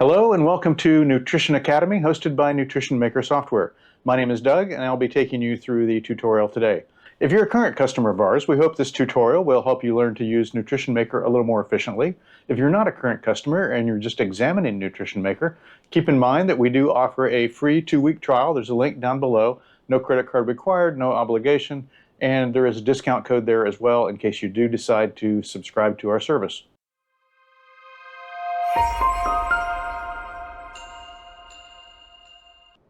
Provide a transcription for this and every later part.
Hello and welcome to Nutrition Academy, hosted by Nutrition Maker Software. My name is Doug and I'll be taking you through the tutorial today. If you're a current customer of ours, we hope this tutorial will help you learn to use Nutrition Maker a little more efficiently. If you're not a current customer and you're just examining Nutrition Maker, keep in mind that we do offer a free 2-week trial. There's a link down below. No credit card required, no obligation, and there is a discount code there as well in case you do decide to subscribe to our service.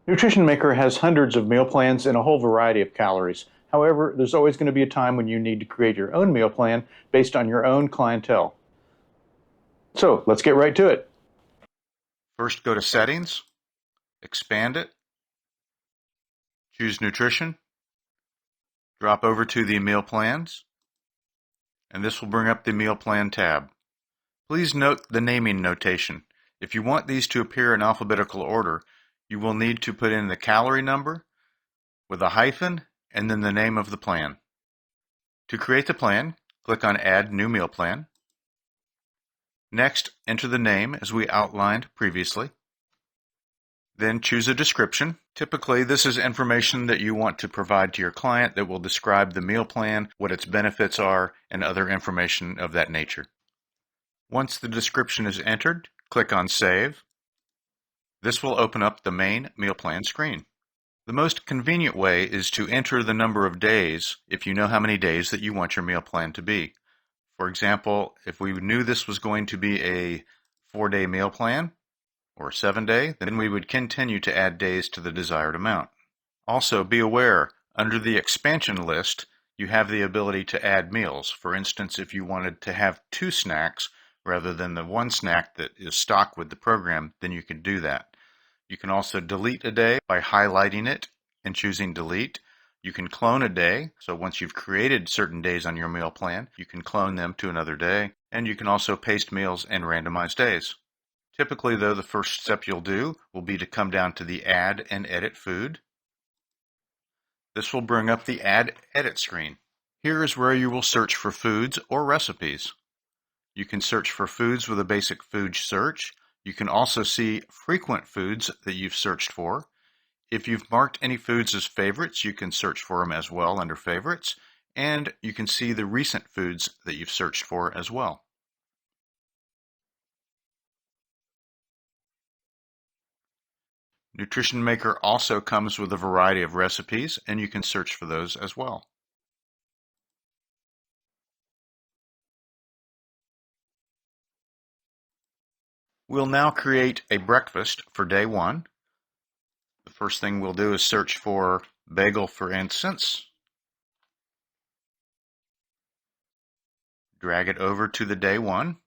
Nutrition Maker has hundreds of meal plans and a whole variety of calories. However, there's always going to be a time when you need to create your own meal plan based on your own clientele. So let's get right to it. First, go to Settings, expand it, choose Nutrition, drop over to the Meal Plans, and this will bring up the Meal Plan tab. Please note the naming notation. If you want these to appear in alphabetical order, you will need to put in the calorie number with a hyphen and then the name of the plan. To create the plan, click on Add New Meal Plan. Next, enter the name as we outlined previously. Then choose a description. Typically, this is information that you want to provide to your client that will describe the meal plan, what its benefits are, and other information of that nature. Once the description is entered, click on Save. This will open up the main meal plan screen. The most convenient way is to enter the number of days if you know how many days that you want your meal plan to be. For example, if we knew this was going to be a 4-day meal plan or a 7-day, then we would continue to add days to the desired amount. Also, be aware, under the expansion list, you have the ability to add meals. For instance, if you wanted to have 2 snacks rather than the 1 snack that is stocked with the program, then you can do that. You can also delete a day by highlighting it and choosing Delete. You can clone a day, so once you've created certain days on your meal plan, you can clone them to another day, and you can also paste meals and randomize days. Typically, though, the first step you'll do will be to come down to the Add and Edit Food. This will bring up the Add Edit screen. Here is where you will search for foods or recipes. You can search for foods with a basic food search. You can also see frequent foods that you've searched for. If you've marked any foods as favorites, you can search for them as well under favorites, and you can see the recent foods that you've searched for as well. Nutrition Maker also comes with a variety of recipes, and you can search for those as well. We'll now create a breakfast for day 1. The first thing we'll do is search for bagel, for instance. Drag it over to the day 1.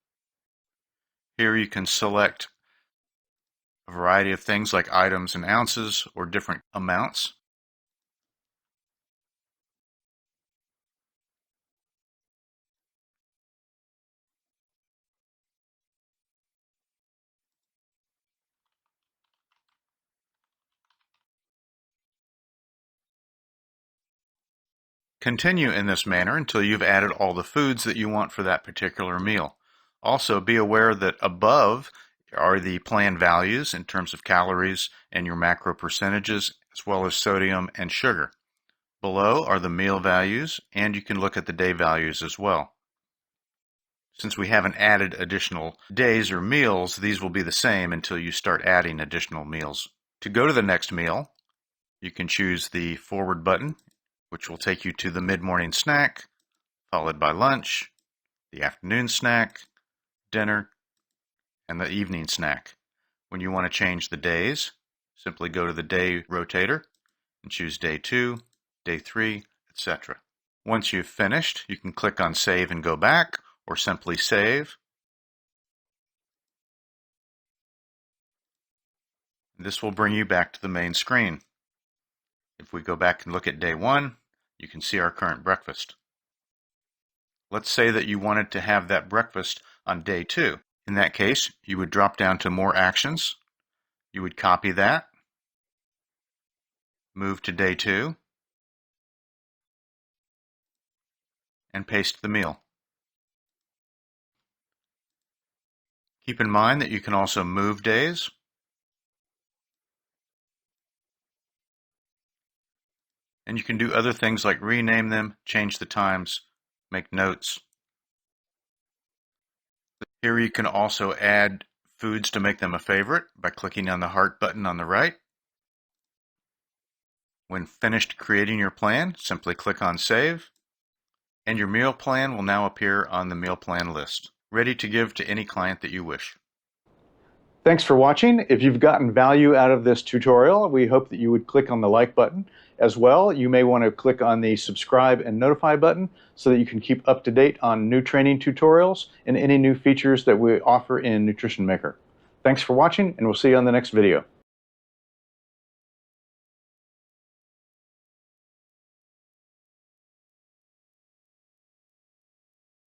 Here you can select a variety of things like items and ounces or different amounts. Continue in this manner until you've added all the foods that you want for that particular meal. Also, be aware that above are the plan values in terms of calories and your macro percentages, as well as sodium and sugar. Below are the meal values, and you can look at the day values as well. Since we haven't added additional days or meals, these will be the same until you start adding additional meals. To go to the next meal, you can choose the forward button, which will take you to the mid-morning snack, followed by lunch, the afternoon snack, dinner, and the evening snack. When you want to change the days, simply go to the day rotator and choose day 2, day 3, etc. Once you've finished, you can click on Save and go back, or simply save. This will bring you back to the main screen. If we go back and look at day 1, you can see our current breakfast. Let's say that you wanted to have that breakfast on day 2. In that case, you would drop down to More Actions. You would copy that, move to day 2, and paste the meal. Keep in mind that you can also move days. And you can do other things like rename them, change the times, make notes. Here you can also add foods to make them a favorite by clicking on the heart button on the right. When finished creating your plan, simply click on Save, and your meal plan will now appear on the meal plan list, ready to give to any client that you wish. Thanks for watching. If you've gotten value out of this tutorial, we hope that you would click on the like button. As well, you may want to click on the subscribe and notify button so that you can keep up to date on new training tutorials and any new features that we offer in Nutrition Maker. Thanks for watching, and we'll see you on the next video.